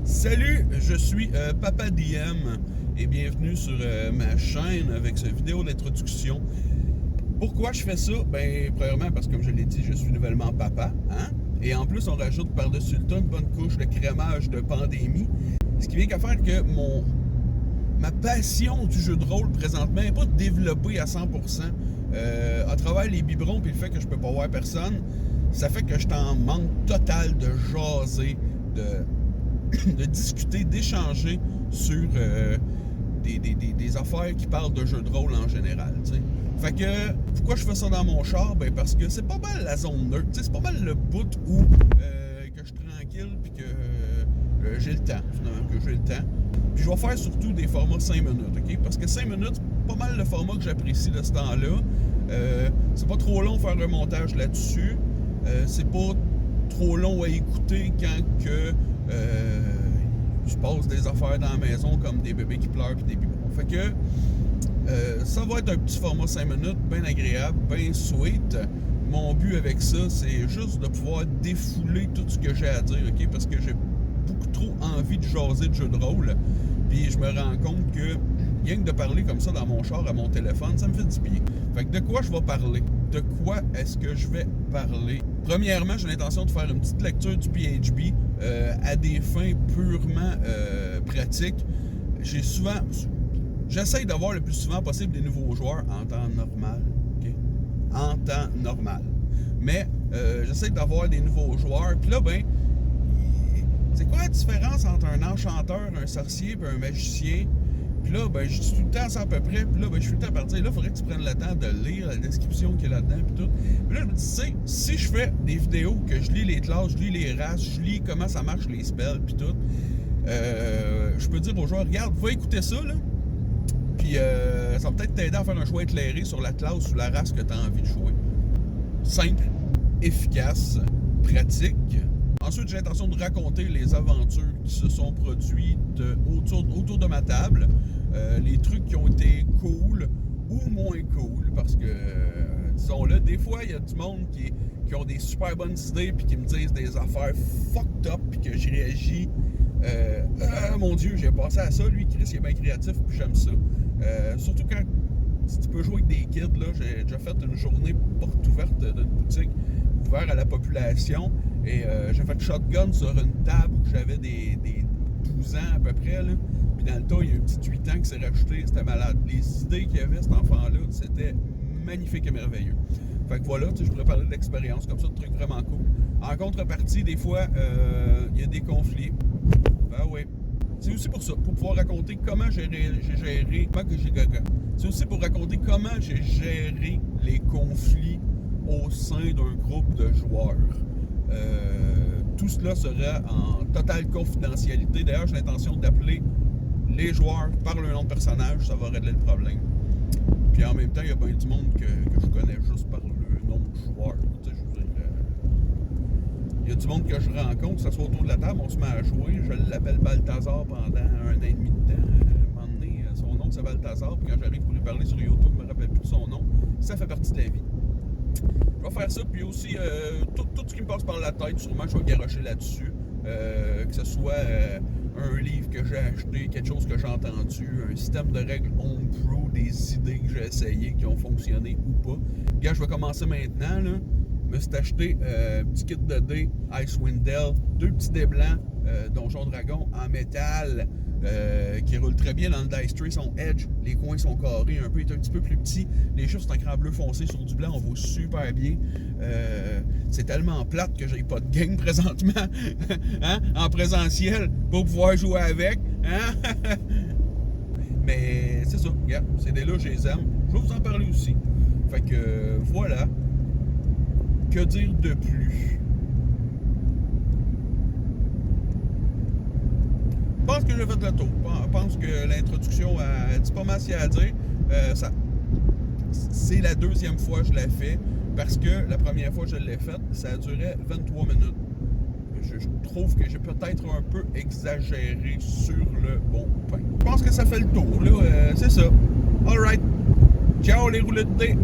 Salut, je suis Papa DM et bienvenue sur ma chaîne avec cette vidéo d'introduction. Pourquoi je fais ça? Ben, premièrement, parce que comme je l'ai dit, je suis nouvellement papa, hein? Et en plus, on rajoute par-dessus le tas une bonne couche de crémage de pandémie. Ce qui vient qu'à faire que ma passion du jeu de rôle présentement n'est pas développée à 100%. À travers les biberons et le fait que je peux pas voir personne, ça fait que je suis en manque total de jaser, de discuter, d'échanger sur des affaires qui parlent de jeux de rôle en général, t'sais. Fait que, pourquoi je fais ça dans mon char? Ben parce que c'est pas mal la zone neutre, t'sais, c'est pas mal le bout où que je suis tranquille puis que j'ai le temps, finalement, que j'ai le temps. Puis je vais faire surtout des formats 5 minutes, ok? Parce que 5 minutes, c'est pas mal le format que j'apprécie de ce temps-là. C'est pas trop long de faire un montage là-dessus. C'est pas trop long à écouter quand que je passe des affaires dans la maison comme des bébés qui pleurent et des biberons. Fait que ça va être un petit format 5 minutes, bien agréable, bien sweet. Mon but avec ça, c'est juste de pouvoir défouler tout ce que j'ai à dire, ok? Parce que j'ai beaucoup trop envie de jaser de jeux de rôle. Puis je me rends compte que rien que de parler comme ça dans mon char à mon téléphone, ça me fait du bien. Fait que de quoi je vais parler? De quoi est-ce que je vais parler? Premièrement, j'ai l'intention de faire une petite lecture du PHB à des fins purement pratiques. J'essaye d'avoir le plus souvent possible des nouveaux joueurs en temps normal. Okay? En temps normal. Mais j'essaye d'avoir des nouveaux joueurs. Puis là, ben, c'est quoi la différence entre un enchanteur, un sorcier et un magicien? Puis là, ben, je dis tout le temps ça à peu près. Puis là, ben, je suis tout le temps parti. Là, il faudrait que tu prennes le temps de lire la description qu'il y a là-dedans. Puis tout. Puis là, je me dis, tu sais, si je fais des vidéos que je lis les classes, je lis les races, je lis comment ça marche les spells, puis tout, je peux dire aux joueurs, regarde, va écouter ça, là. Puis ça va peut-être t'aider à faire un choix éclairé sur la classe ou la race que tu as envie de jouer. Simple, efficace, pratique. Ensuite, j'ai l'intention de raconter les aventures qui se sont produites autour de ma table, les trucs qui ont été cool ou moins cool, parce que, disons-le, des fois, il y a du monde qui ont des super bonnes idées puis qui me disent des affaires fucked up puis que je réagis. Mon Dieu, j'ai passé à ça, lui, Chris, il est bien créatif puis j'aime ça. Surtout quand si tu peux jouer avec des kids, là, j'ai déjà fait une journée porte ouverte d'une boutique ouverte à la population. Et j'ai fait shotgun sur une table où j'avais des 12 ans à peu près. Là. Puis dans le tas, il y a un petit 8 ans qui s'est rajouté. C'était malade. Les idées qu'il y avait, cet enfant-là, c'était magnifique et merveilleux. Fait que voilà, je pourrais parler de l'expérience comme ça, de trucs vraiment cool. En contrepartie, des fois, il y a des conflits. Ben oui. C'est aussi pour ça, pour pouvoir raconter comment j'ai géré, c'est aussi pour raconter comment j'ai géré les conflits au sein d'un groupe de joueurs. Tout cela sera en totale confidentialité. D'ailleurs, j'ai l'intention d'appeler les joueurs par le nom de personnage, ça va régler le problème. Puis en même temps, il y a bien du monde que je connais juste par le nom de joueur. Tu sais, je veux dire, il y a du monde que je rencontre, que ce soit autour de la table, on se met à jouer. Je l'appelle Balthazar pendant 1 an et demi de temps. À un moment donné, son nom c'est Balthazar, puis quand j'arrive pour lui parler sur YouTube, je ne me rappelle plus de son nom. Ça fait partie de la vie. Je vais faire ça, puis aussi tout ce qui me passe par la tête, sûrement je vais garocher là-dessus. Que ce soit un livre que j'ai acheté, quelque chose que j'ai entendu, un système de règles homebrew, des idées que j'ai essayées qui ont fonctionné ou pas. Regarde, je vais commencer maintenant, là. Je me suis acheté un petit kit de dés Icewind Dale, 2 petits dés blancs, Donjon Dragon en métal, qui roulent très bien dans le dice tray, sont edge, les coins sont carrés, un petit peu plus petits, les chiffres sont en cran bleu foncé sur du blanc, on voit super bien. C'est tellement plate que j'ai pas de game présentement, hein? En présentiel, pour pouvoir jouer avec, hein? Mais c'est ça, regarde, ces dés-là, je les aime, je vais vous en parler aussi. Fait que voilà, que dire de plus? Je pense que j'ai fait le tour. Je pense que l'introduction a dit pas mal ce qu'il y a à dire. C'est la 2e fois que je l'ai fait, parce que la première fois que je l'ai faite, ça durait 23 minutes. Je trouve que j'ai peut-être un peu exagéré sur le bon point. Je pense que ça fait le tour, là. C'est ça. Alright. Ciao les roulettes de dés.